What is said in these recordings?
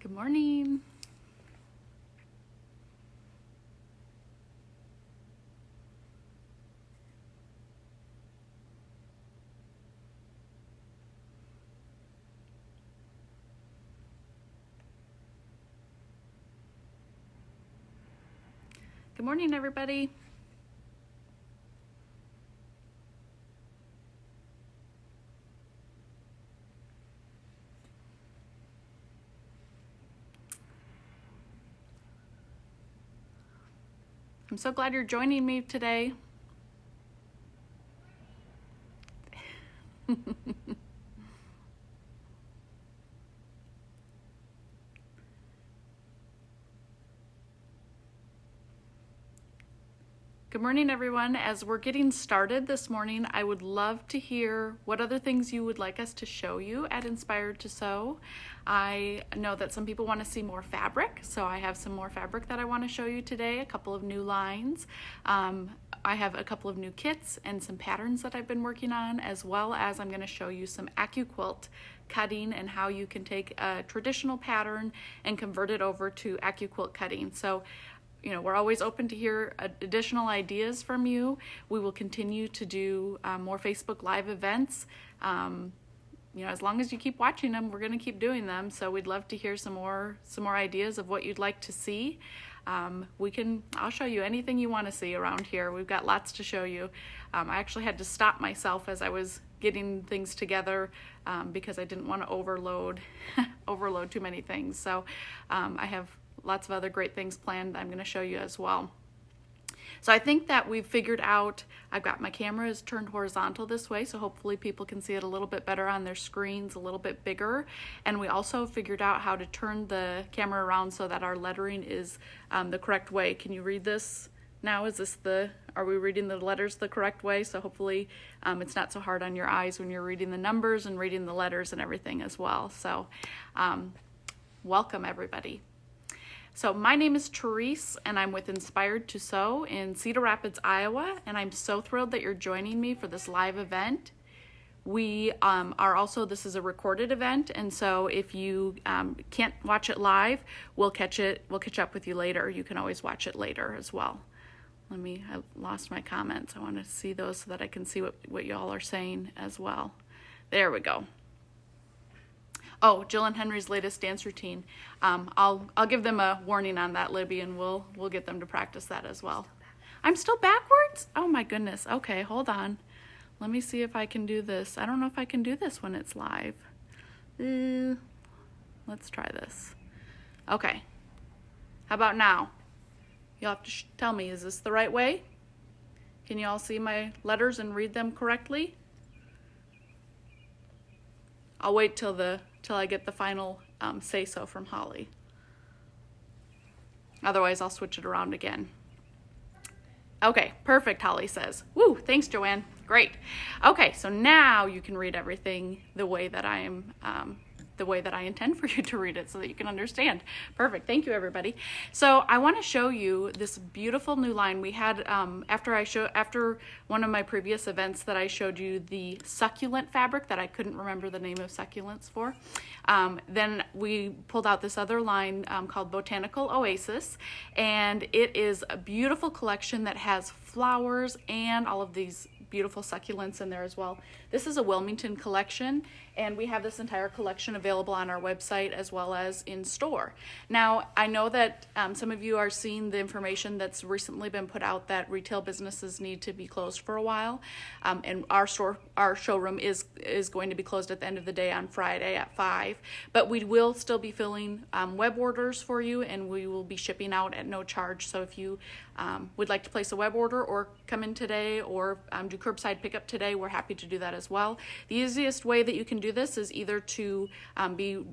Good morning. Good morning, everybody. I'm so glad you're joining me today. Good morning, everyone. As we're getting started this morning, I would love to hear what other things you would like us to show you at Inspired to Sew. I know that some people want to see more fabric, so I have some more fabric that I want to show you today, a couple of new lines. I have a couple of new kits and some patterns that I've been working on, as well as I'm going to show you some Accuquilt cutting and how you can take a traditional pattern and convert it over to Accuquilt cutting. So we're always open to hear additional ideas from you. We will continue to do more Facebook Live events. As long as you keep watching them, we're going to keep doing them. So we'd love to hear some more ideas of what you'd like to see. I'll show you anything you want to see around here. We've got lots to show you. I actually had to stop myself as I was getting things together because I didn't want to overload too many things. So I have lots of other great things planned I'm going to show you as well. So I think that we've figured out, I've got my camera is turned horizontal this way, so hopefully people can see it a little bit better on their screens, a little bit bigger. And we also figured out how to turn the camera around so that our lettering is the correct way. Can you read this now? Are we reading the letters the correct way? So hopefully it's not so hard on your eyes when you're reading the numbers and reading the letters and everything as well. So welcome, everybody. So my name is Therese, and I'm with Inspired to Sew in Cedar Rapids, Iowa, and I'm so thrilled that you're joining me for this live event. We this is a recorded event, and so if you can't watch it live, we'll catch up with you later. You can always watch it later as well. I lost my comments. I want to see those so that I can see what y'all are saying as well. There we go. Oh, Jill and Henry's latest dance routine. I'll give them a warning on that, Libby, and we'll get them to practice that as well. I'm still backwards? Oh my goodness. Okay, hold on. Let me see if I can do this. I don't know if I can do this when it's live. Let's try this. Okay. How about now? You'll have to tell me, is this the right way? Can you all see my letters and read them correctly? I'll wait till I get the final say-so from Holly. Otherwise, I'll switch it around again. Okay, perfect, Holly says. Woo, thanks, Joanne. Great. Okay, so now you can read everything the way that I intend for you to read it so that you can understand. Perfect. Thank you, everybody. So I want to show you this beautiful new line we had after one of my previous events that I showed you the succulent fabric that I couldn't remember the name of succulents for. Then we pulled out this other line called Botanical Oasis, and it is a beautiful collection that has flowers and all of these beautiful succulents in there as well. This is a Wilmington collection, and we have this entire collection available on our website as well as in store. Now, I know that some of you are seeing the information that's recently been put out that retail businesses need to be closed for a while, and our showroom is going to be closed at the end of the day on Friday at 5, but we will still be filling web orders for you, and we will be shipping out at no charge. So if you would like to place a web order or come in today or do curbside pickup today, we're happy to do that as well. The easiest way that you can do this is either to be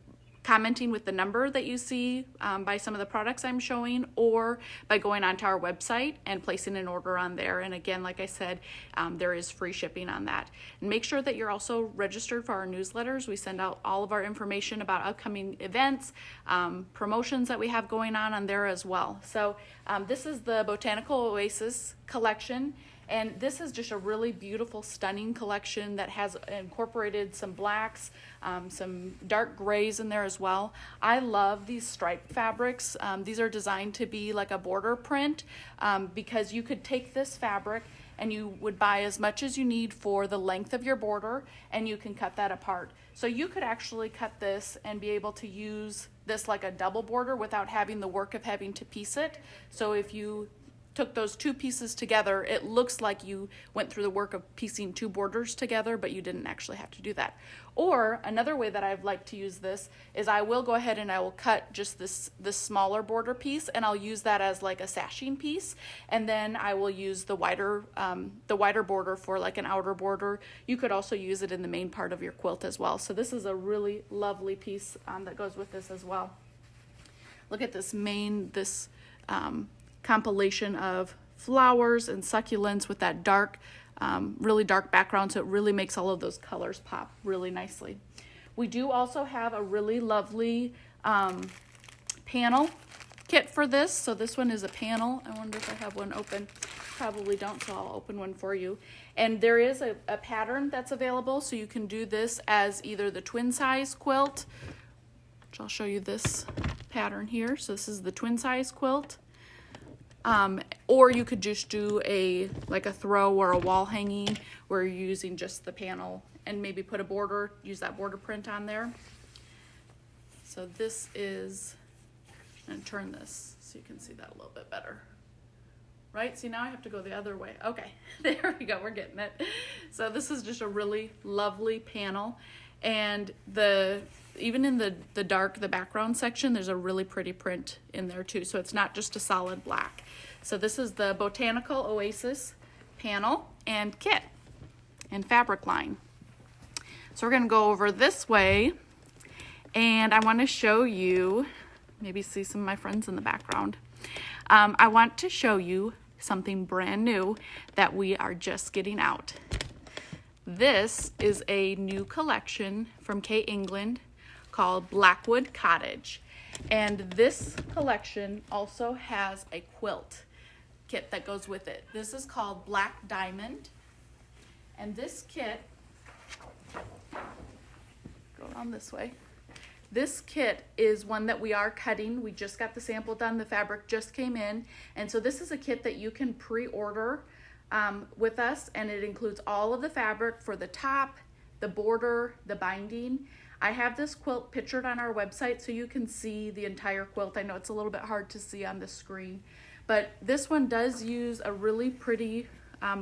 commenting with the number that you see by some of the products I'm showing, or by going onto our website and placing an order on there. And again, like I said, there is free shipping on that. And make sure that you're also registered for our newsletters. We send out all of our information about upcoming events, promotions that we have going on there as well. So this is the Botanical Oasis collection. And this is just a really beautiful, stunning collection that has incorporated some blacks, some dark grays in there as well. I love these striped fabrics. These are designed to be like a border print, because you could take this fabric and you would buy as much as you need for the length of your border, and you can cut that apart. So you could actually cut this and be able to use this like a double border without having the work of having to piece it. So if you took those two pieces together, it looks like you went through the work of piecing two borders together, but you didn't actually have to do that. Or another way that I'd like to use this is I will go ahead and I will cut just this smaller border piece, and I'll use that as like a sashing piece, and then I will use the wider border for like an outer border. You could also use it in the main part of your quilt as well. So this is a really lovely piece that goes with this as well. Look at this compilation of flowers and succulents with that dark, really dark background, so it really makes all of those colors pop really nicely. We do also have a really lovely panel kit for this. So this one is a panel. I wonder if I have one open. Probably don't, so I'll open one for you. And there is a pattern that's available, so you can do this as either the twin size quilt, which I'll show you this pattern here. So this is the twin size quilt. Or you could just do like a throw or a wall hanging where you're using just the panel and maybe put a border, use that border print on there. So this is, I'm going to turn this so you can see that a little bit better. Right? See, now I have to go the other way. Okay, there we go, we're getting it. So this is just a really lovely panel, and even in the dark, the background section, there's a really pretty print in there too. So it's not just a solid black. So this is the Botanical Oasis panel and kit and fabric line. So we're gonna go over this way, and I wanna show you, maybe see some of my friends in the background. I want to show you something brand new that we are just getting out. This is a new collection from Kate England called Blackwood Cottage. And this collection also has a quilt kit that goes with it. This is called Black Diamond. And this kit, go on this way. This kit is one that we are cutting. We just got the sample done. The fabric just came in. And so this is a kit that you can pre-order with us, and it includes all of the fabric for the top, the border, the binding. I have this quilt pictured on our website so you can see the entire quilt. I know it's a little bit hard to see on the screen, but this one does use a really pretty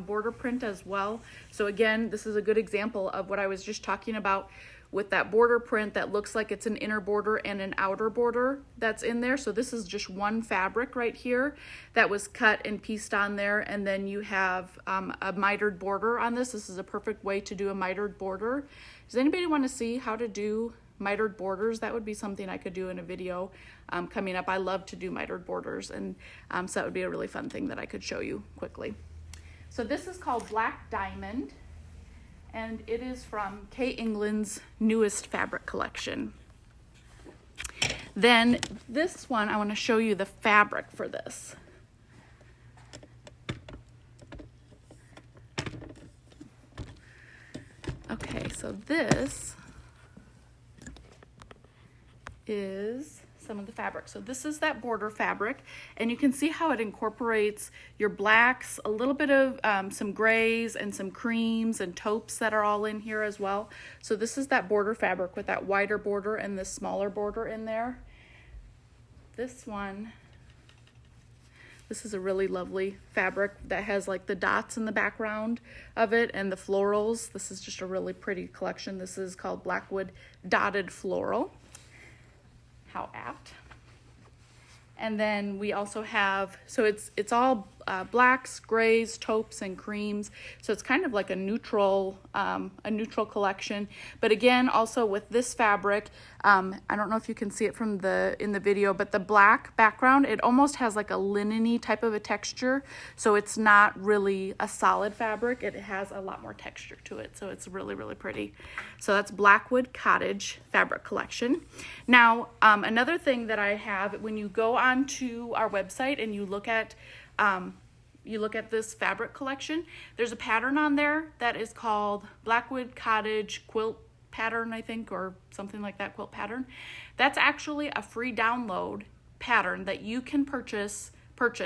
border print as well. So again, this is a good example of what I was just talking about with that border print that looks like it's an inner border and an outer border that's in there. So this is just one fabric right here that was cut and pieced on there, and then you have a mitered border on this. This is a perfect way to do a mitered border. Does anybody want to see how to do mitered borders? That would be something I could do in a video coming up. I love to do mitered borders, and so that would be a really fun thing that I could show you quickly. So this is called Black Diamond, and it is from Kate England's newest fabric collection. Then this one, I want to show you the fabric for this. Okay, so this is some of the fabric. So this is that border fabric, and you can see how it incorporates your blacks, a little bit of some grays and some creams and taupes that are all in here as well. So this is that border fabric with that wider border and this smaller border in there. This one, this is a really lovely fabric that has like the dots in the background of it and the florals. This is just a really pretty collection. This is called Blackwood Dotted Floral. How apt. And then we also have, so it's all blacks, grays, taupes, and creams. So it's kind of like a neutral collection. But again, also with this fabric, I don't know if you can see it from in the video, but the black background, it almost has like a linen-y type of a texture. So it's not really a solid fabric. It has a lot more texture to it. So it's really, really pretty. So that's Blackwood Cottage fabric collection. Now, another thing that I have, when you go onto our website and you look at you look at this fabric collection, there's a pattern on there that is called Blackwood Cottage Quilt pattern, I think, or something like that, quilt pattern. That's actually a free download pattern that you can purchase.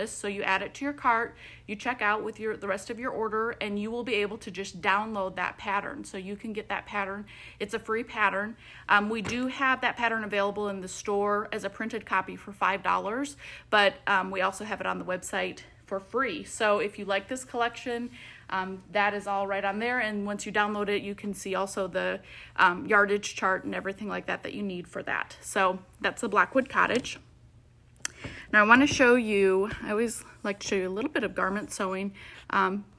So you add it to your cart, you check out with the rest of your order, and you will be able to just download that pattern. So you can get that pattern. It's a free pattern. We do have that pattern available in the store as a printed copy for $5, but we also have it on the website for free. So if you like this collection, that is all right on there. And once you download it, you can see also the yardage chart and everything like that that you need for that. So that's the Blackwood Cottage. Now I want to show you, I always like to show you a little bit of garment sewing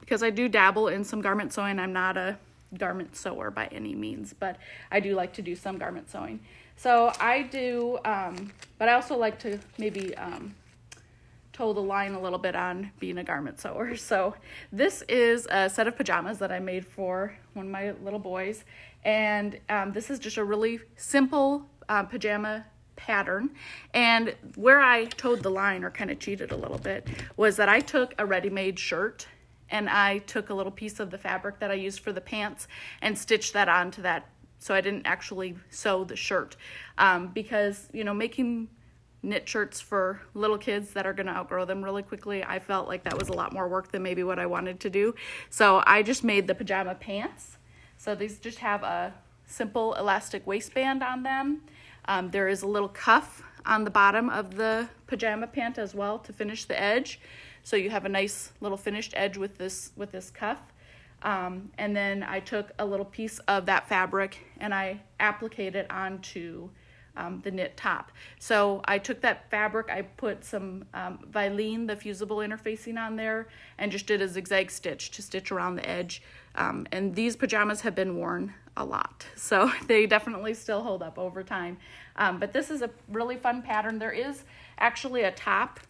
because I do dabble in some garment sewing. I'm not a garment sewer by any means, but I do like to do some garment sewing. So I do, but I also like to maybe toe the line a little bit on being a garment sewer. So this is a set of pajamas that I made for one of my little boys. And this is just a really simple pajama pattern. And where I towed the line, or kind of cheated a little bit, was that I took a ready-made shirt and I took a little piece of the fabric that I used for the pants and stitched that onto that. So I didn't actually sew the shirt because, you know, making knit shirts for little kids that are going to outgrow them really quickly, I felt like that was a lot more work than maybe what I wanted to do. So I just made the pajama pants. So these just have a simple elastic waistband on them. There is a little cuff on the bottom of the pajama pant as well to finish the edge. So you have a nice little finished edge with this cuff. And then I took a little piece of that fabric and I appliqued it onto the knit top. So I took that fabric, I put some Vilene, the fusible interfacing on there, and just did a zigzag stitch to stitch around the edge. And these pajamas have been worn a lot, so they definitely still hold up over time. But this is a really fun pattern. There is actually a top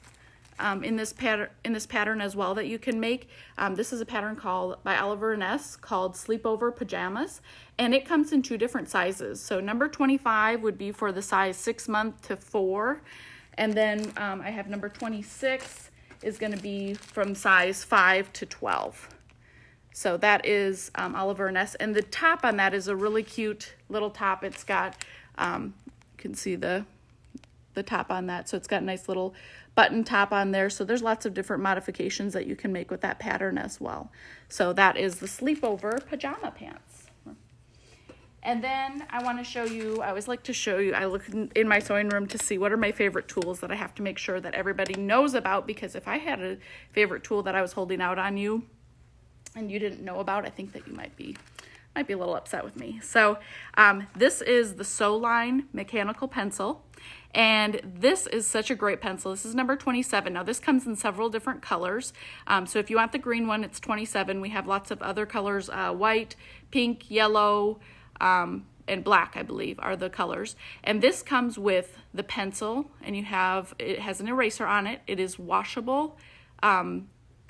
in this pattern as well that you can make. This is a pattern by oliver+s called Sleepover Pajamas, and it comes in 2 different sizes. So number 25 would be for the size 6 month to 4, and then I have number 26 is going to be from size 5 to 12. So that is oliver+s, and the top on that is a really cute little top. It's got, you can see the top on that, so it's got a nice little button top on there. So there's lots of different modifications that you can make with that pattern as well. So that is the Sleepover Pajama Pants. And then I want to show you, I always like to show you, I look in my sewing room to see what are my favorite tools that I have to make sure that everybody knows about, because if I had a favorite tool that I was holding out on you and you didn't know about, I think that you might be a little upset with me. So this is the Sew Line mechanical pencil, and this is such a great pencil. This is number 27. Now this comes in several different colors. So if you want the green one, it's 27. We have lots of other colors, white, pink, yellow, and black, I believe, are the colors. And this comes with the pencil, and it has an eraser on it. It is washable.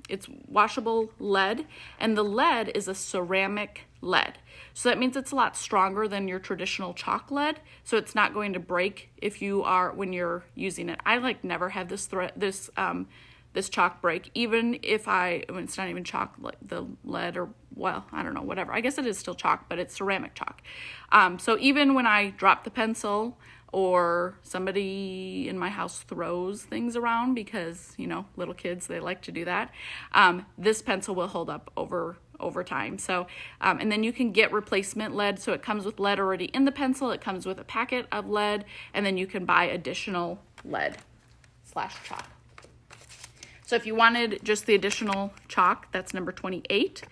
It's washable lead, and the lead is a ceramic lead. So that means it's a lot stronger than your traditional chalk lead, so it's not going to break when you're using it. I never have this chalk break, even if it's not even chalk, the lead, or, well, I don't know, whatever. I guess it is still chalk, but it's ceramic chalk. So even when I drop the pencil, or somebody in my house throws things around, because, you know, little kids, they like to do that, this pencil will hold up over time. So, and then you can get replacement lead. So it comes with lead already in the pencil. It comes with a packet of lead, and then you can buy additional lead/chalk. So if you wanted just the additional chalk, that's number 28.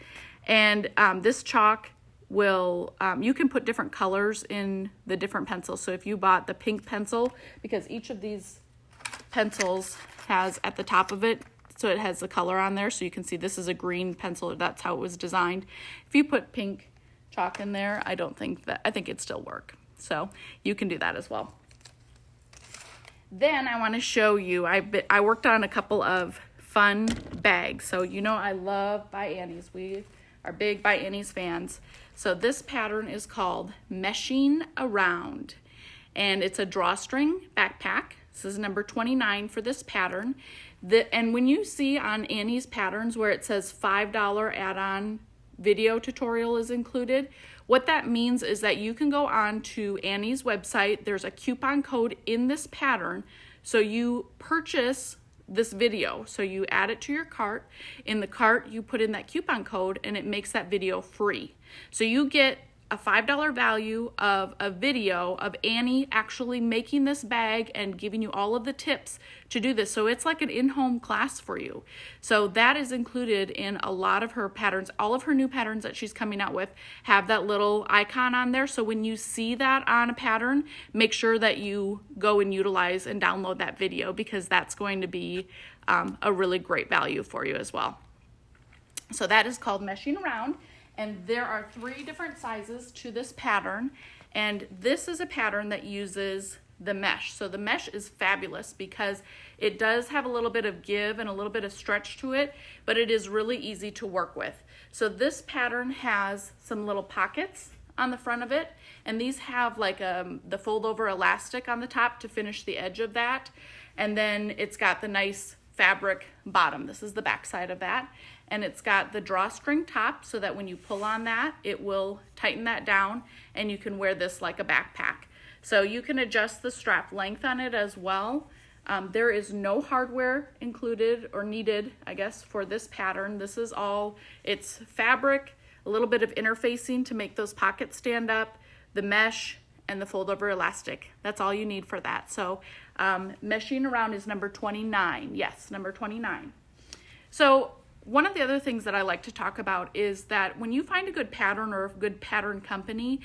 And this chalk you can put different colors in the different pencils. So if you bought the pink pencil, because each of these pencils has at the top of it, so it has the color on there, so you can see this is a green pencil. That's how it was designed. If you put pink chalk in there, I think it'd still work. So you can do that as well. Then I want to show you, I worked on a couple of fun bags. So you know I love By Annie's. We are big By Annie's fans. So this pattern is called Meshing Around, and it's a drawstring backpack. This is number 29 for this pattern. And when you see on Annie's patterns where it says $5 add-on video tutorial is included, what that means is that you can go on to Annie's website. There's a coupon code in this pattern. So you purchase this video. So you add it to your cart. In the cart, you put in that coupon code and it makes that video free. So you get a $5 value of a video of Annie actually making this bag and giving you all of the tips to do this. So it's like an in-home class for you. So that is included in a lot of her patterns. All of her new patterns that she's coming out with have that little icon on there. So when you see that on a pattern, make sure that you go and utilize and download that video, because that's going to be a really great value for you as well. So that is called Meshing Around. And there are 3 different sizes to this pattern, and this is a pattern that uses the mesh. So the mesh is fabulous because it does have a little bit of give and a little bit of stretch to it, but it is really easy to work with. So this pattern has some little pockets on the front of it, and these have like the fold over elastic on the top to finish the edge of that, and then it's got the nice fabric bottom. This is the back side of that. And it's got the drawstring top so that when you pull on that, it will tighten that down and you can wear this like a backpack. So you can adjust the strap length on it as well. There is no hardware included or needed, I guess, for this pattern. This is all, it's fabric, a little bit of interfacing to make those pockets stand up, the mesh, and the fold over elastic. That's all you need for that. So Meshing Around is number 29. Yes, number 29. So one of the other things that I like to talk about is that when you find a good pattern or a good pattern company,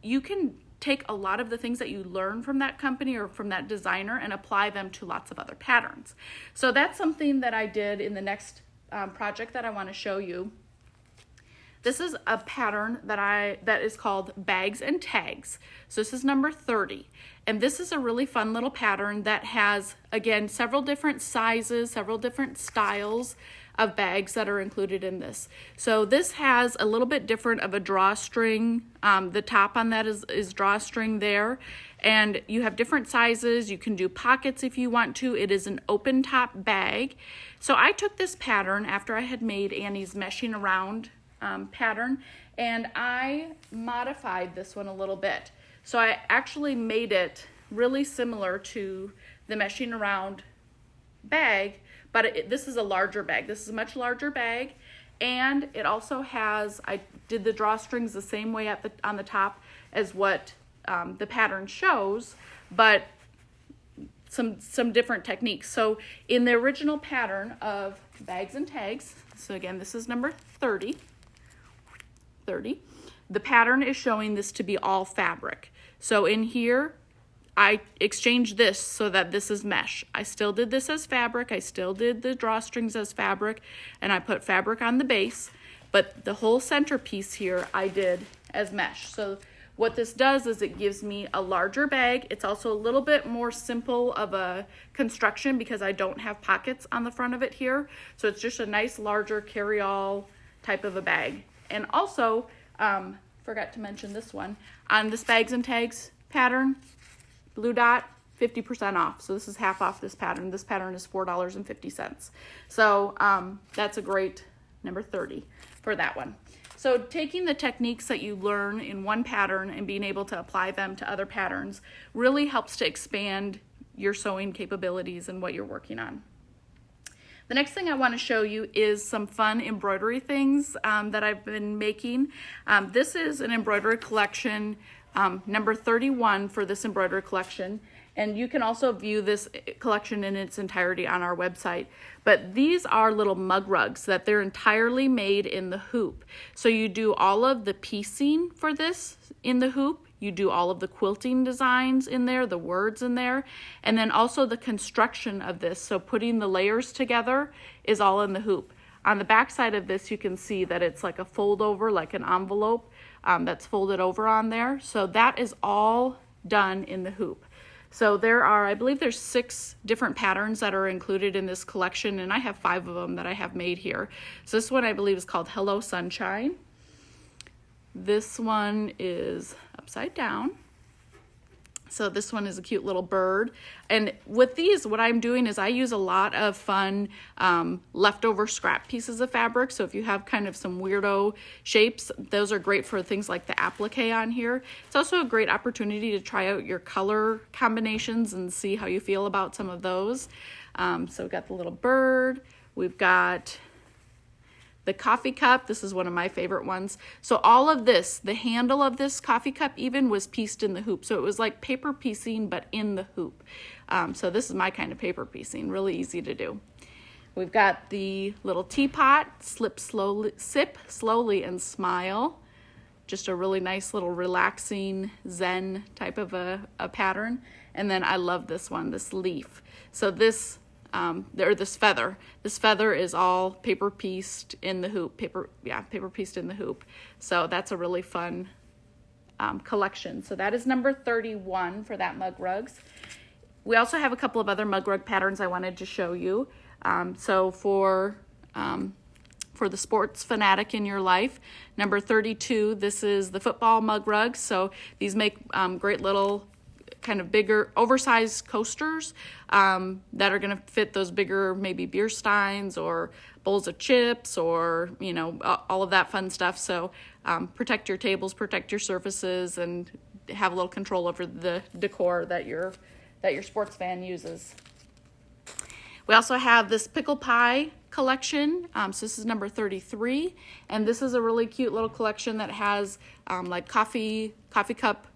you can take a lot of the things that you learn from that company or from that designer and apply them to lots of other patterns. So that's something that I did in the next project that I want to show you. This is a pattern that is called Bags and Tags. So this is number 30. And this is a really fun little pattern that has, again, several different sizes, several different styles of bags that are included in this. So this has a little bit different of a drawstring. The top on that is drawstring there. And you have different sizes. You can do pockets if you want to. It is an open top bag. So I took this pattern after I had made Annie's Meshing Around pattern, and I modified this one a little bit. So I actually made it really similar to the Meshing Around bag, but this is a larger bag. This is a much larger bag, and it also has, I did the drawstrings the same way on the top as what the pattern shows, but some different techniques. So in the original pattern of Bags and Tags, so again, this is number 30, the pattern is showing this to be all fabric. So in here, I exchanged this so that this is mesh. I still did this as fabric. I still did the drawstrings as fabric, and I put fabric on the base, but the whole centerpiece here I did as mesh. So what this does is it gives me a larger bag. It's also a little bit more simple of a construction because I don't have pockets on the front of it here. So it's just a nice larger carry-all type of a bag. And also, forgot to mention this one, on this Bags and Tags pattern, blue dot, 50% off. So this is half off this pattern. This pattern is $4.50. So that's a great number 30 for that one. So taking the techniques that you learn in one pattern and being able to apply them to other patterns really helps to expand your sewing capabilities and what you're working on. The next thing I want to show you is some fun embroidery things that I've been making. This is an embroidery collection, number 31 for this embroidery collection. And you can also view this collection in its entirety on our website. But these are little mug rugs that they're entirely made in the hoop. So you do all of the piecing for this in the hoop. You do all of the quilting designs in there, the words in there, and then also the construction of this. So putting the layers together is all in the hoop. On the back side of this, you can see that it's like a fold over, like an envelope that's folded over on there. So that is all done in the hoop. So there are, I believe there's 6 different patterns that are included in this collection, and I have 5 of them that I have made here. So this one I believe is called Hello Sunshine. This one is upside down. So this one is a cute little bird. And with these, what I'm doing is I use a lot of fun leftover scrap pieces of fabric. So if you have kind of some weirdo shapes, those are great for things like the applique on here. It's also a great opportunity to try out your color combinations and see how you feel about some of those. So we've got the little bird. We've got the coffee cup. This is one of my favorite ones. So all of this, the handle of this coffee cup even was pieced in the hoop. So it was like paper piecing, but in the hoop. So this is my kind of paper piecing, really easy to do. We've got the little teapot, sip slowly and smile. Just a really nice little relaxing Zen type of a pattern. And then I love this one, this leaf. So this this feather is all paper pieced in the hoop, paper pieced in the hoop. So that's a really fun collection. So that is number 31 for that mug rugs. We also have a couple of other mug rug patterns I wanted to show you. So for the sports fanatic in your life, number 32, this is the football mug rugs. So these make great little kind of bigger oversized coasters that are going to fit those bigger maybe beer steins or bowls of chips or all of that fun stuff. So protect your tables, protect your surfaces, and have a little control over the decor that your sports fan uses. We also have this pickle pie collection. So this is number 33, and this is a really cute little collection that has like coffee cup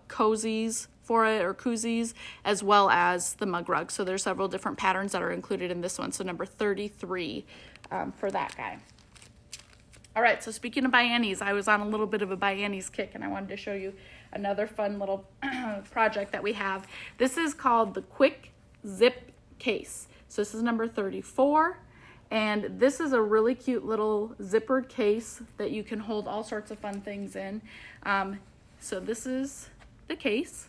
cozies for it, or koozies, as well as the mug rug. So there's several different patterns that are included in this one. So number 33 for that guy. All right, so speaking of biennies, I was on a little bit of a biennies kick, and I wanted to show you another fun little project that we have. This is called the Quick Zip Case. So this is number 34. And this is a really cute little zippered case that you can hold all sorts of fun things in. So this is the case.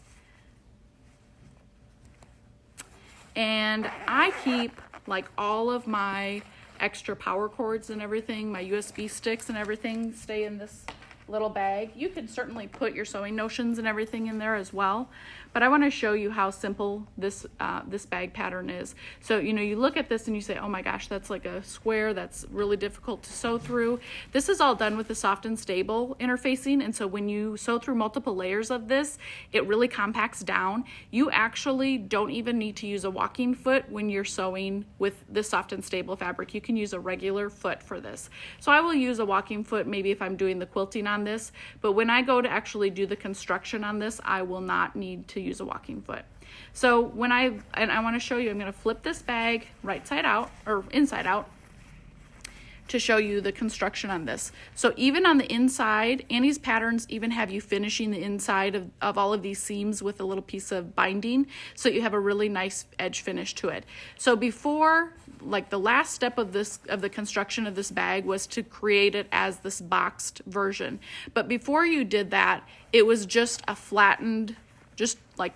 And I keep like all of my extra power cords and everything, my USB sticks and everything stay in this little bag. You can certainly put your sewing notions and everything in there as well, but I want to show you how simple this bag pattern is. So you look at this and you say, oh my gosh, that's like a square, that's really difficult to sew through. This is all done with the soft and stable interfacing, and so when you sew through multiple layers of this, it really compacts down. You actually don't even need to use a walking foot when you're sewing with the soft and stable fabric. You can use a regular foot for this. So I will use a walking foot maybe if I'm doing the quilting on this, but when I go to actually do the construction on this, I will not need to use a walking foot. So I want to show you, I'm going to flip this bag right side out or inside out to show you the construction on this. So even on the inside, Annie's patterns even have you finishing the inside of all of these seams with a little piece of binding, so you have a really nice edge finish to it. So before, like the last step of the construction of this bag was to create it as this boxed version. But before you did that, it was just a flattened, just like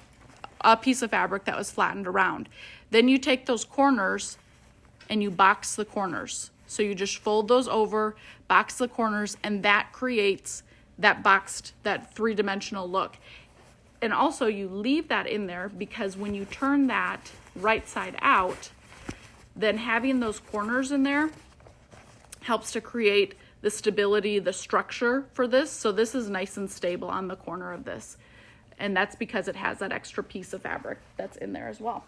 a piece of fabric that was flattened around. Then you take those corners and you box the corners. So you just fold those over, box the corners, and that creates that boxed, that three-dimensional look. And also you leave that in there because when you turn that right side out, then having those corners in there helps to create the stability, the structure for this. So this is nice and stable on the corner of this. And that's because it has that extra piece of fabric that's in there as well.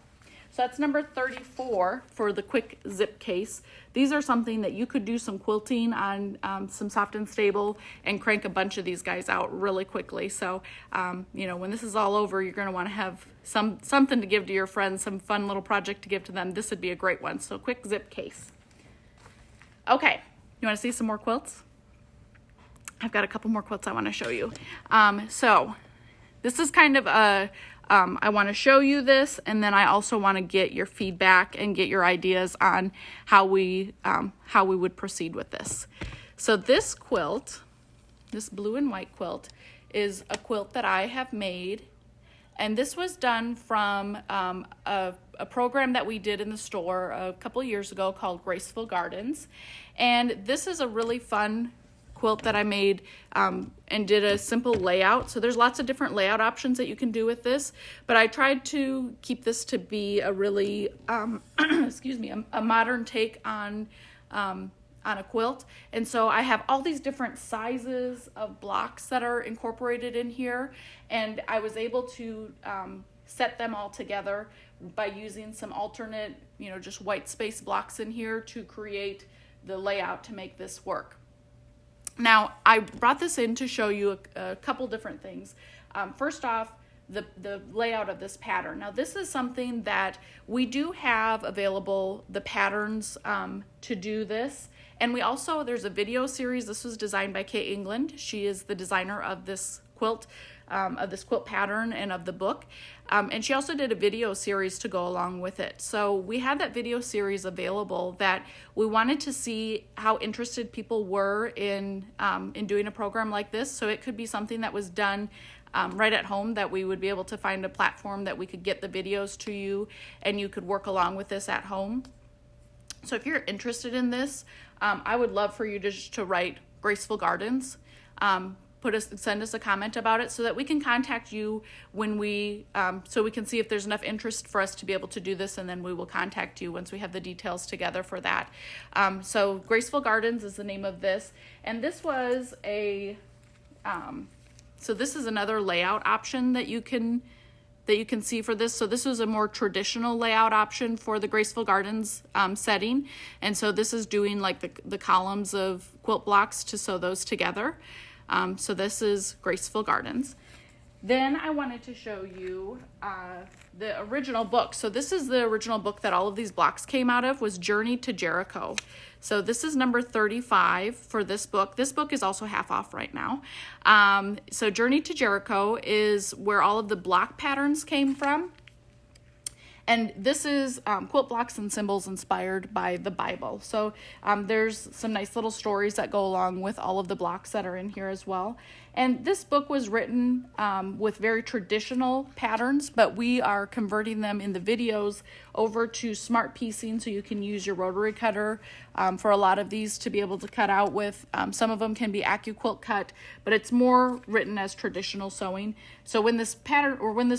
So that's number 34 for the Quick Zip Case. These are something that you could do some quilting on some soft and stable and crank a bunch of these guys out really quickly. So, when this is all over, you're going to want to have something to give to your friends, some fun little project to give to them. This would be a great one. So Quick Zip Case. Okay, you want to see some more quilts? I've got a couple more quilts I want to show you. So this is kind of I want to show you this, and then I also want to get your feedback and get your ideas on how we would proceed with this. So this quilt, this blue and white quilt, is a quilt that I have made, and this was done from a program that we did in the store a couple years ago called Graceful Gardens, and this is a really fun quilt that I made and did a simple layout. So there's lots of different layout options that you can do with this, but I tried to keep this to be a really, excuse me, a modern take on a quilt. And so I have all these different sizes of blocks that are incorporated in here, and I was able to set them all together by using some alternate, just white space blocks in here to create the layout to make this work. Now, I brought this in to show you a couple different things. First off, the layout of this pattern. Now, this is something that we do have available, the patterns to do this. And we also, there's a video series. This was designed by Kay England. She is the designer of this quilt pattern and of the book. And she also did a video series to go along with it. So we had that video series available that we wanted to see how interested people were in doing a program like this. So it could be something that was done right at home, that we would be able to find a platform that we could get the videos to you and you could work along with this at home. So if you're interested in this, I would love for you just to write Graceful Gardens, send us a comment about it so that we can contact you when so we can see if there's enough interest for us to be able to do this, and then we will contact you once we have the details together for that. So Graceful Gardens is the name of this, and this was so this is another layout option that you can see for this. So this was a more traditional layout option for the Graceful Gardens setting. And so this is doing like the columns of quilt blocks to sew those together. So this is Graceful Gardens. Then I wanted to show you the original book. So this is the original book that all of these blocks came out of, was Journey to Jericho. So this is number 35 for this book. This book is also half off right now. So Journey to Jericho is where all of the block patterns came from. And this is quilt blocks and symbols inspired by the Bible. So there's some nice little stories that go along with all of the blocks that are in here as well. And this book was written with very traditional patterns, but we are converting them in the videos over to smart piecing, so you can use your rotary cutter for a lot of these to be able to cut out with. Some of them can be Accuquilt cut, but it's more written as traditional sewing. So when this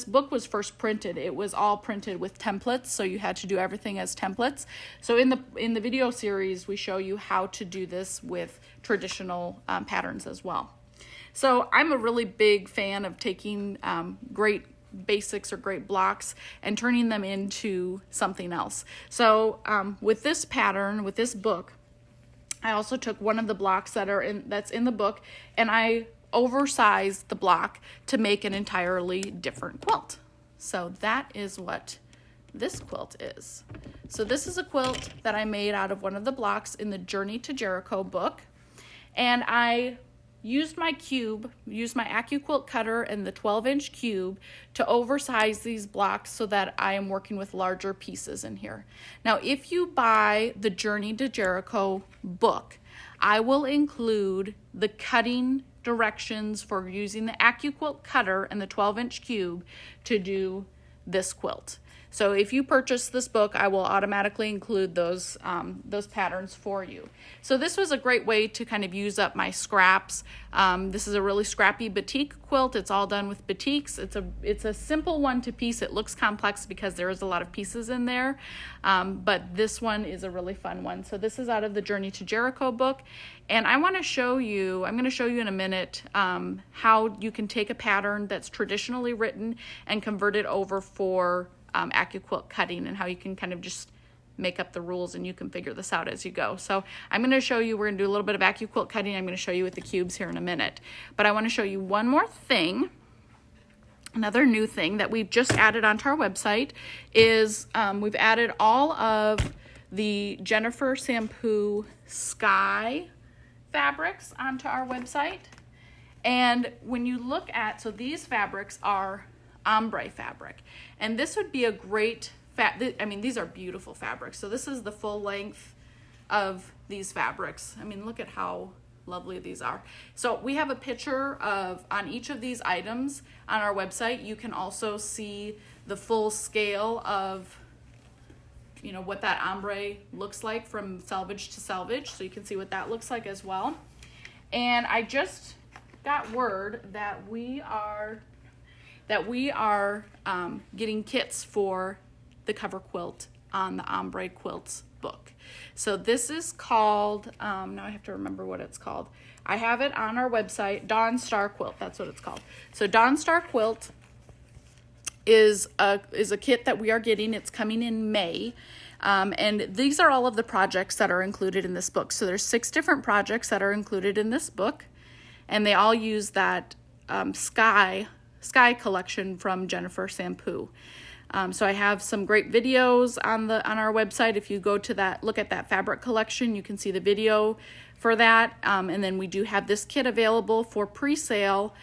book was first printed, it was all printed with templates, so you had to do everything as templates. So in the video series, we show you how to do this with traditional patterns as well. So I'm a really big fan of taking great basics or great blocks and turning them into something else. So with this pattern, with this book, I also took one of the blocks that's in the book, and I oversized the block to make an entirely different quilt. So that is what this quilt is. So this is a quilt that I made out of one of the blocks in the Journey to Jericho book, and I used my Accuquilt cutter and the 12-inch cube to oversize these blocks so that I am working with larger pieces in here. Now, if you buy the Journey to Jericho book, I will include the cutting directions for using the Accuquilt cutter and the 12-inch cube to do this quilt. So if you purchase this book, I will automatically include those patterns for you. So this was a great way to kind of use up my scraps. This is a really scrappy batik quilt. It's all done with batiks. It's a simple one to piece. It looks complex because there is a lot of pieces in there, but this one is a really fun one. So this is out of the Journey to Jericho book, and I'm going to show you in a minute how you can take a pattern that's traditionally written and convert it over for Accuquilt cutting, and how you can kind of just make up the rules, and you can figure this out as you go. So I'm going to show you, we're going to do a little bit of Accuquilt cutting. I'm going to show you with the cubes here in a minute, but I want to show you one more thing. Another new thing that we've just added onto our website is we've added all of the Jennifer Sampu Sky fabrics onto our website. And when you look at, so these fabrics are Ombre fabric, and this would be a great these are beautiful fabrics. So this is the full length of these fabrics. I mean, look at how lovely these are. So we have a picture of on each of these items on our website. You can also see the full scale of what that ombre looks like from selvage to selvage, so you can see what that looks like as well. And I just got word that we are getting kits for the cover quilt on the Ombre Quilts book. So this is called, now I have to remember what it's called. I have it on our website, Dawn Star Quilt, that's what it's called. So Dawn Star Quilt is a kit that we are getting. It's coming in May. And these are all of the projects that are included in this book. So there's 6 different projects that are included in this book, and they all use that sky collection from Jennifer Sampu. So I have some great videos on our website. If you go to that, look at that fabric collection, you can see the video for that. And then we do have this kit available for pre-sale.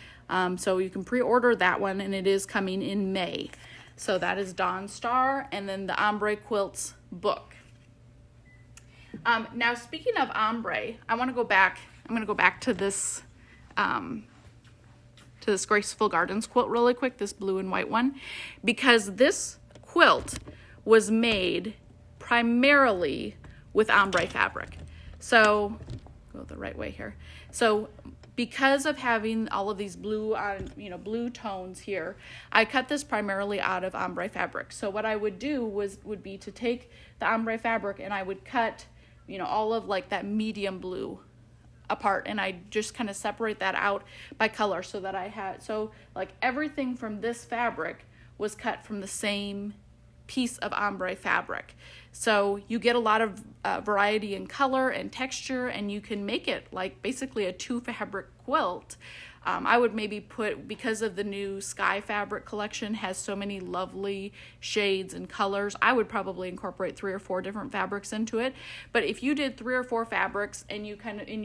So you can pre-order that one, and it is coming in May. So that is Dawn Star, and then the Ombre Quilts book. Now speaking of ombre, I'm going to go back to this Graceful Gardens quilt really quick, this blue and white one, because this quilt was made primarily with ombre fabric. So go the right way here. So because of having all of these blue blue tones here, I cut this primarily out of ombre fabric. So what I would do would be to take the ombre fabric, and I would cut all of like that medium blue apart, and I just kind of separate that out by color, so that like everything from this fabric was cut from the same piece of ombre fabric. So you get a lot of variety in color and texture, and you can make it like basically a 2 fabric quilt. I would maybe put, because of the new Sky fabric collection has so many lovely shades and colors, I would probably incorporate 3 or 4 different fabrics into it. But if you did 3 or 4 fabrics and you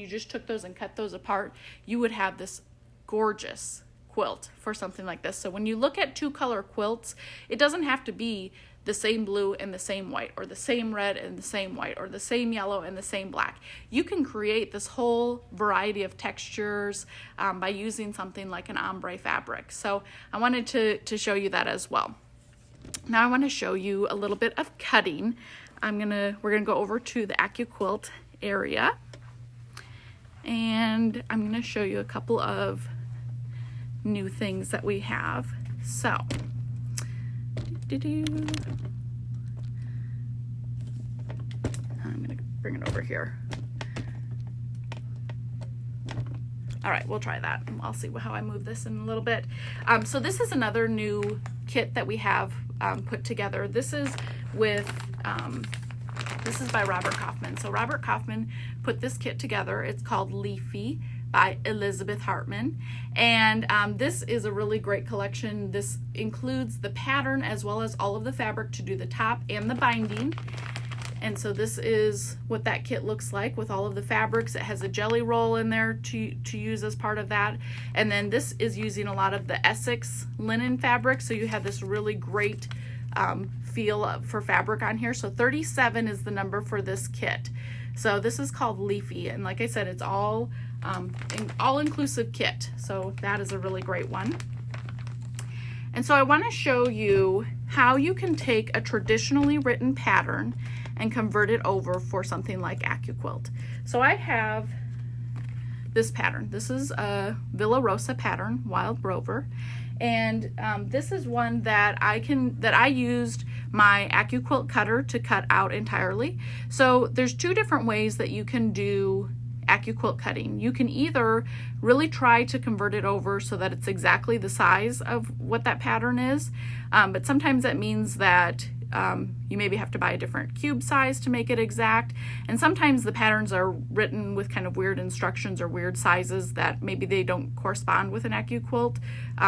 just took those and cut those apart, you would have this gorgeous quilt for something like this. So when you look at 2-color quilts, it doesn't have to be the same blue and the same white, or the same red and the same white, or the same yellow and the same black. You can create this whole variety of textures by using something like an ombre fabric. So I wanted to show you that as well. Now I want to show you a little bit of cutting. We're gonna go over to the Accuquilt area, and I'm gonna show you a couple of new things that we have. So I'm gonna bring it over here. All right, we'll try that. I'll see how I move this in a little bit. So this is another new kit that we have put together. This is by Robert Kaufman. So Robert Kaufman put this kit together. It's called Leafy by Elizabeth Hartman, and this is a really great collection. This includes the pattern as well as all of the fabric to do the top and the binding. And so this is what that kit looks like with all of the fabrics. It has a jelly roll in there to use as part of that. And then this is using a lot of the Essex linen fabric, so you have this really great feel for fabric on here. So 37 is the number for this kit. So this is called Leafy, and like I said, it's all all-inclusive kit. So that is a really great one. And so I want to show you how you can take a traditionally written pattern and convert it over for something like Accuquilt. So I have this pattern. This is a Villa Rosa pattern, Wild Rover, and this is one that I used my Accuquilt cutter to cut out entirely. So there's 2 different ways that you can do Accuquilt cutting. You can either really try to convert it over so that it's exactly the size of what that pattern is, but sometimes that means that you maybe have to buy a different cube size to make it exact, and sometimes the patterns are written with kind of weird instructions or weird sizes that maybe they don't correspond with an Accuquilt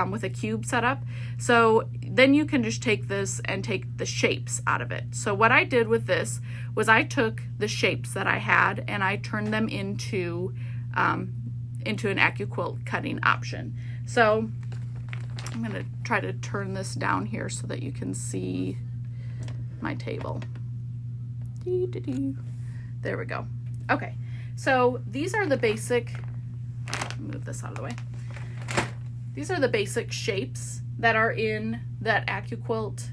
with a cube setup. So then you can just take this and take the shapes out of it. So what I did with this was I took the shapes that I had and I turned them into an Accuquilt cutting option. So I'm going to try to turn this down here so that you can see my table. There we go. Okay, so these are the basic, move this out of the way. These are the basic shapes that are in that Accuquilt,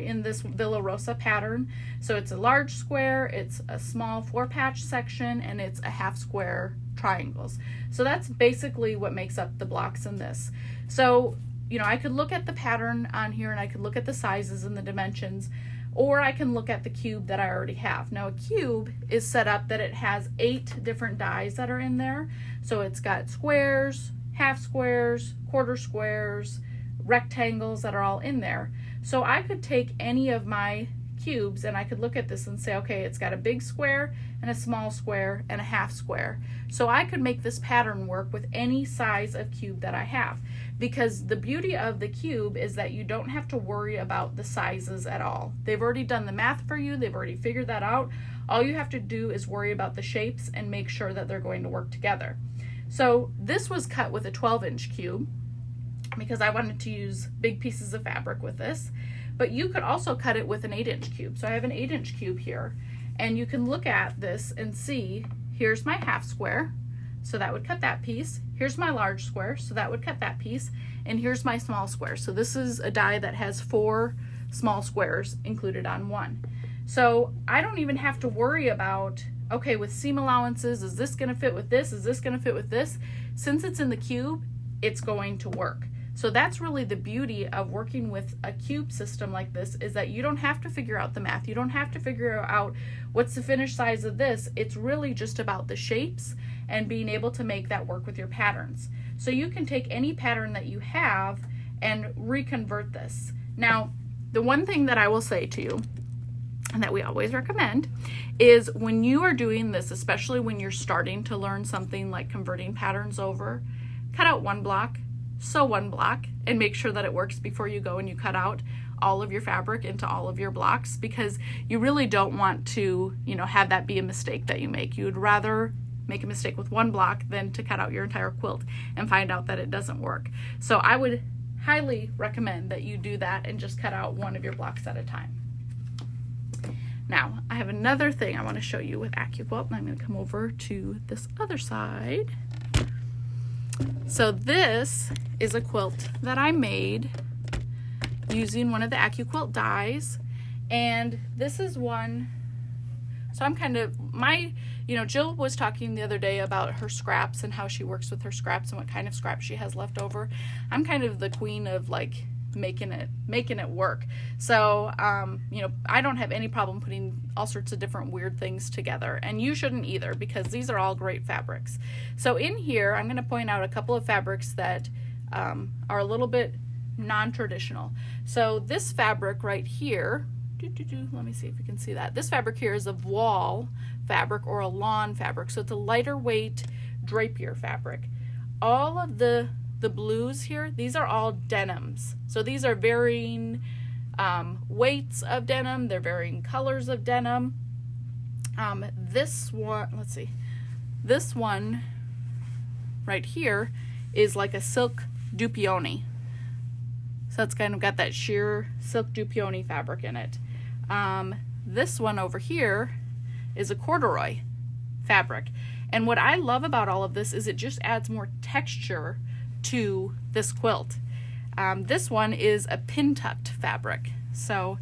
in this Villa Rosa pattern. So it's a large square, it's a small 4-patch section, and it's a half square triangles. So that's basically what makes up the blocks in this. So, you know, I could look at the pattern on here and I could look at the sizes and the dimensions, or I can look at the cube that I already have. Now a cube is set up that it has 8 different dies that are in there. So it's got squares, half squares, quarter squares, rectangles that are all in there. So I could take any of my cubes and I could look at this and say, okay, it's got a big square and a small square and a half square. So I could make this pattern work with any size of cube that I have, because the beauty of the cube is that you don't have to worry about the sizes at all. They've already done the math for you. They've already figured that out. All you have to do is worry about the shapes and make sure that they're going to work together. So this was cut with a 12-inch cube because I wanted to use big pieces of fabric with this, but you could also cut it with an 8-inch cube. So I have an 8-inch cube here, and you can look at this and see, here's my half square, so that would cut that piece. Here's my large square, so that would cut that piece, and here's my small square. So this is a die that has 4 small squares included on one. So I don't even have to worry about, okay, with seam allowances, is this gonna fit with this? Is this gonna fit with this? Since it's in the cube, it's going to work. So that's really the beauty of working with a cube system like this, is that you don't have to figure out the math. You don't have to figure out what's the finished size of this. It's really just about the shapes and being able to make that work with your patterns. So you can take any pattern that you have and reconvert this. Now, the one thing that I will say to you, and that we always recommend, is when you are doing this, especially when you're starting to learn something like converting patterns over, cut out one block, sew one block, and make sure that it works before you go and you cut out all of your fabric into all of your blocks, because you really don't want to, you know, have that be a mistake that you make. You would rather make a mistake with one block than to cut out your entire quilt and find out that it doesn't work. So I would highly recommend that you do that and just cut out one of your blocks at a time. Now, I have another thing I want to show you with Accuquilt, and I'm going to come over to this other side. So this is a quilt that I made using one of the Accuquilt dies, and this is one, so I'm kind of, Jill was talking the other day about her scraps and how she works with her scraps and what kind of scraps she has left over. I'm kind of the queen of like making it work. So I don't have any problem putting all sorts of different weird things together, and you shouldn't either, because these are all great fabrics. So in here I'm going to point out a couple of fabrics that are a little bit non-traditional. So this fabric right here, let me see if you can see that. This fabric here is a voile fabric or a lawn fabric, so it's a lighter weight drapier fabric. All of the blues here, these are all denims. So these are varying weights of denim, they're varying colors of denim. This one, let's see, this one right here is like a silk dupioni. So it's kind of got that sheer silk dupioni fabric in it. This one over here is a corduroy fabric. And what I love about all of this is it just adds more texture to this quilt. This one is a pin tucked fabric. So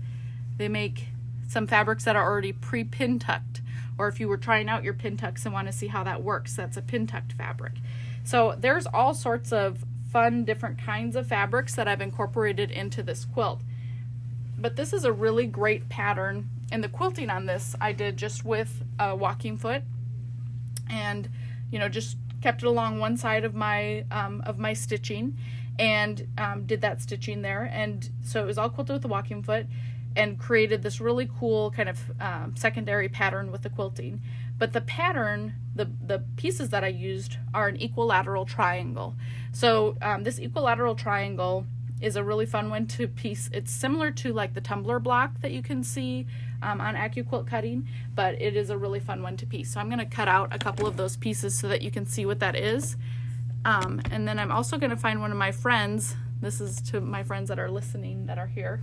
they make some fabrics that are already pre-pin tucked, or if you were trying out your pin tucks and want to see how that works, that's a pin tucked fabric. So there's all sorts of fun different kinds of fabrics that I've incorporated into this quilt. But this is a really great pattern, and the quilting on this I did just with a walking foot, and just kept it along one side of my stitching, and did that stitching there, and so it was all quilted with the walking foot, and created this really cool kind of secondary pattern with the quilting. But the pattern, the pieces that I used are an equilateral triangle. So this equilateral triangle is a really fun one to piece. It's similar to like the tumbler block that you can see on Accuquilt cutting, but it is a really fun one to piece. So I'm going to cut out a couple of those pieces so that you can see what that is. And then I'm also going to find one of my friends, this is to my friends that are listening that are here,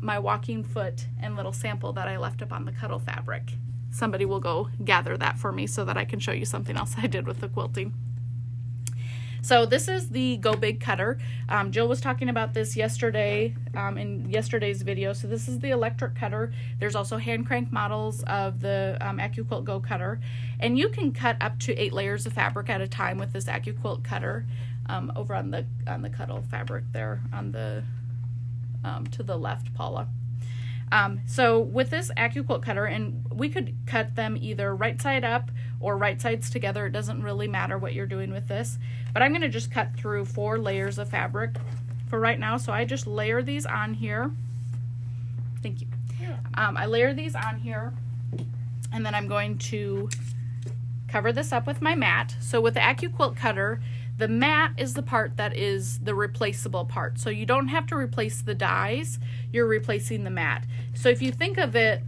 my walking foot and little sample that I left up on the cuddle fabric. Somebody will go gather that for me so that I can show you something else I did with the quilting. So this is the Go Big cutter. Jill was talking about this yesterday in yesterday's video. So this is the electric cutter. There's also hand crank models of the Accuquilt Go cutter, and you can cut up to 8 layers of fabric at a time with this Accuquilt cutter. Over on the cuddle fabric there on the to the left, Paula. So with this Accuquilt cutter, and we could cut them either right side up or right sides together. It doesn't really matter what you're doing with this, but I'm going to just cut through 4 layers of fabric for right now. So I just layer these on here. Thank you. I layer these on here, and then I'm going to cover this up with my mat. So with the Accuquilt cutter, the mat is the part that is the replaceable part. So you don't have to replace the dies, you're replacing the mat. So if you think of it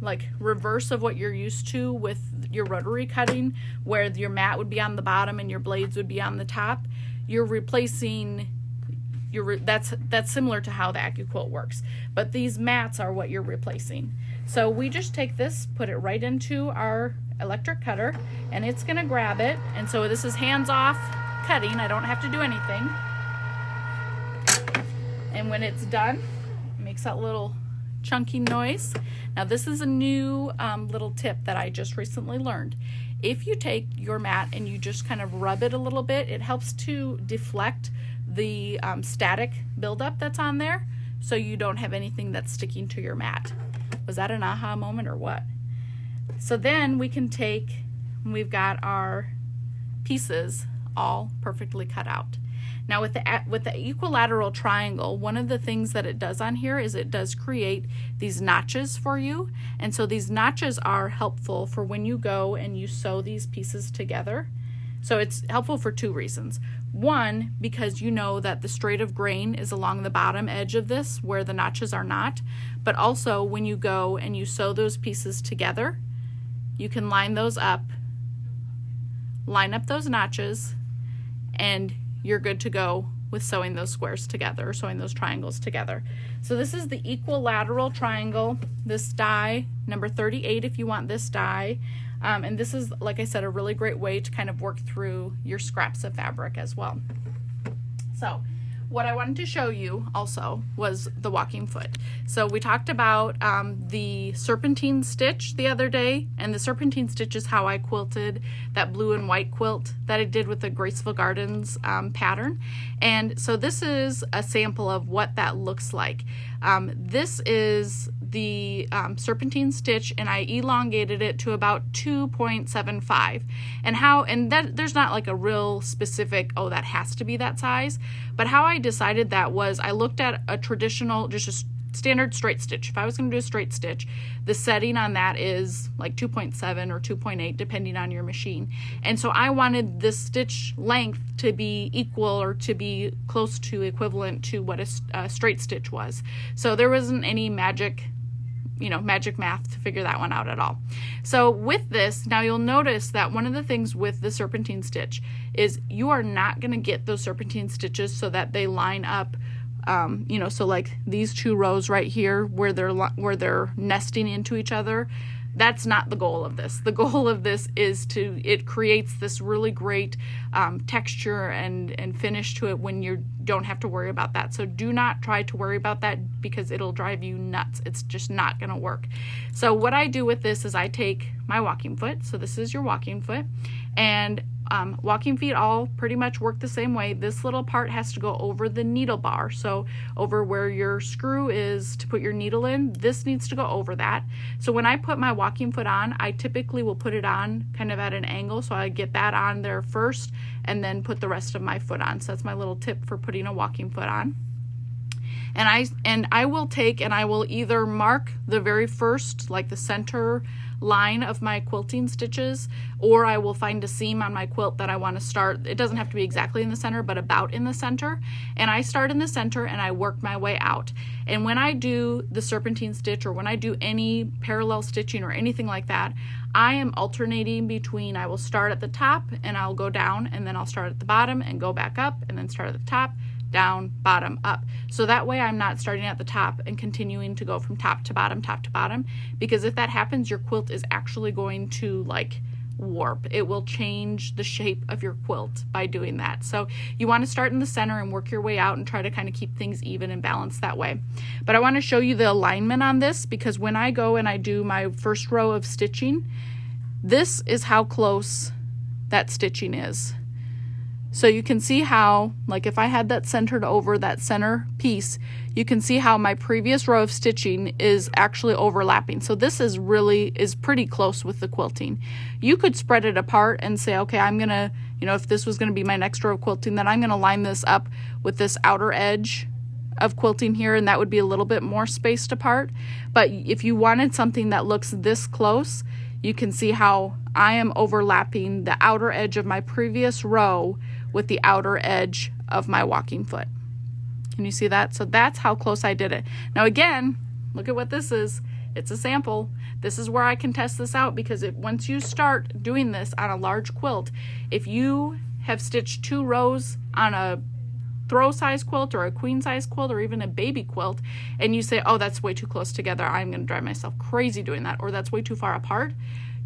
like reverse of what you're used to with your rotary cutting, where your mat would be on the bottom and your blades would be on the top, you're replacing that's similar to how the Accuquilt works. But these mats are what you're replacing. So we just take this, put it right into our electric cutter, and it's gonna grab it. And so this is hands off cutting. I don't have to do anything. And when it's done, it makes that little chunky noise. Now this is a new little tip that I just recently learned. If you take your mat and you just kind of rub it a little bit, it helps to deflect the static buildup that's on there, so you don't have anything that's sticking to your mat. Was that an aha moment or what? So then we can take, we've got our pieces all perfectly cut out. Now with the equilateral triangle, one of the things that it does on here is it does create these notches for you. And so these notches are helpful for when you go and you sew these pieces together. So it's helpful for 2 reasons. One, because you know that the straight of grain is along the bottom edge of this where the notches are not, but also when you go and you sew those pieces together, you can line those up, line up those notches, and you're good to go with sewing those squares together, or sewing those triangles together. So this is the equilateral triangle, this die, number 38 if you want this die. And this is, like I said, a really great way to kind of work through your scraps of fabric as well. So what I wanted to show you also was the walking foot. So we talked about the serpentine stitch the other day, and the serpentine stitch is how I quilted that blue and white quilt that I did with the Graceful Gardens pattern. And so this is a sample of what that looks like. This is the serpentine stitch, and I elongated it to about 2.75. And that there's not like a real specific, oh, that has to be that size, but how I decided that was I looked at a traditional, just a standard straight stitch. If I was going to do a straight stitch, the setting on that is like 2.7 or 2.8 depending on your machine. And so I wanted this stitch length to be equal or to be close to equivalent to what a straight stitch was. So there wasn't any magic math to figure that one out at all. So with this, now you'll notice that one of the things with the serpentine stitch is you are not going to get those serpentine stitches so that they line up, so like these 2 rows right here where they're nesting into each other. That's not the goal of this. The goal of this is it creates this really great texture and finish to it when you don't have to worry about that. So do not try to worry about that because it'll drive you nuts. It's just not going to work. So what I do with this is I take my walking foot. So this is your walking foot, and walking feet all pretty much work the same way. This little part has to go over the needle bar. So over where your screw is to put your needle in, this needs to go over that. So when I put my walking foot on, I typically will put it on kind of at an angle. So I get that on there first and then put the rest of my foot on. So that's my little tip for putting a walking foot on. And I will take and I will either mark the very first, like the center line of my quilting stitches, or I will find a seam on my quilt that I want to start. It doesn't have to be exactly in the center, but about in the center. And I start in the center and I work my way out. And when I do the serpentine stitch, or when I do any parallel stitching or anything like that, I am alternating between, I will start at the top and I'll go down, and then I'll start at the bottom and go back up, and then start at the top, down, bottom, up. So that way I'm not starting at the top and continuing to go from top to bottom, because if that happens, your quilt is actually going to like warp. It will change the shape of your quilt by doing that. So you want to start in the center and work your way out and try to kind of keep things even and balanced that way. But I want to show you the alignment on this, because when I go and I do my first row of stitching, this is how close that stitching is. So you can see how, like if I had that centered over that center piece, you can see how my previous row of stitching is actually overlapping. So this is pretty close with the quilting. You could spread it apart and say, okay, I'm gonna, if this was gonna be my next row of quilting, then I'm gonna line this up with this outer edge of quilting here, and that would be a little bit more spaced apart. But if you wanted something that looks this close, you can see how I am overlapping the outer edge of my previous row with the outer edge of my walking foot. Can you see that? So that's how close I did it. Now again, look at what this is. It's a sample. This is where I can test this out, because once you start doing this on a large quilt, if you have stitched 2 rows on a throw size quilt or a queen size quilt or even a baby quilt, and you say, oh, that's way too close together, I'm going to drive myself crazy doing that, or that's way too far apart,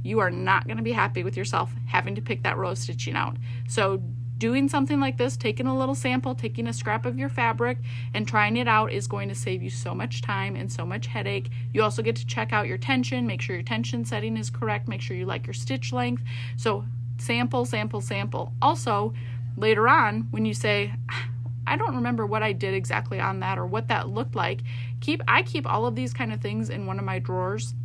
you are not going to be happy with yourself having to pick that row of stitching out. So doing something like this, taking a little sample, taking a scrap of your fabric and trying it out is going to save you so much time and so much headache. You also get to check out your tension, make sure your tension setting is correct, make sure you like your stitch length. So sample, sample, sample. Also, later on, when you say, I don't remember what I did exactly on that or what that looked like, I keep all of these kind of things in one of my drawers,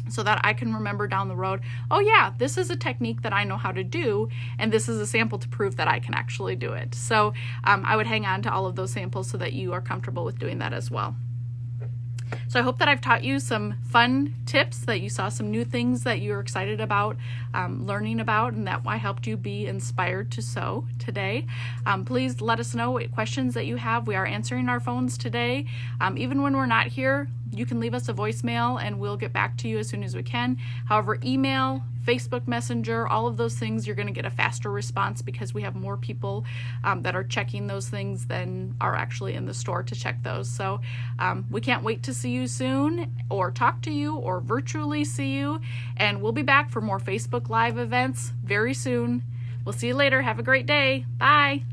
so that I can remember down the road, oh yeah, this is a technique that I know how to do, and this is a sample to prove that I can actually do it. So I would hang on to all of those samples so that you are comfortable with doing that as well. So I hope that I've taught you some fun tips, that you saw some new things that you're excited about learning about, and that I helped you be inspired to sew today. Please let us know what questions that you have. We are answering our phones today. Even when we're not here, you can leave us a voicemail and we'll get back to you as soon as we can. However, email, Facebook Messenger, all of those things, you're going to get a faster response because we have more people that are checking those things than are actually in the store to check those. So we can't wait to see you soon, or talk to you, or virtually see you. And we'll be back for more Facebook Live events very soon. We'll see you later. Have a great day. Bye.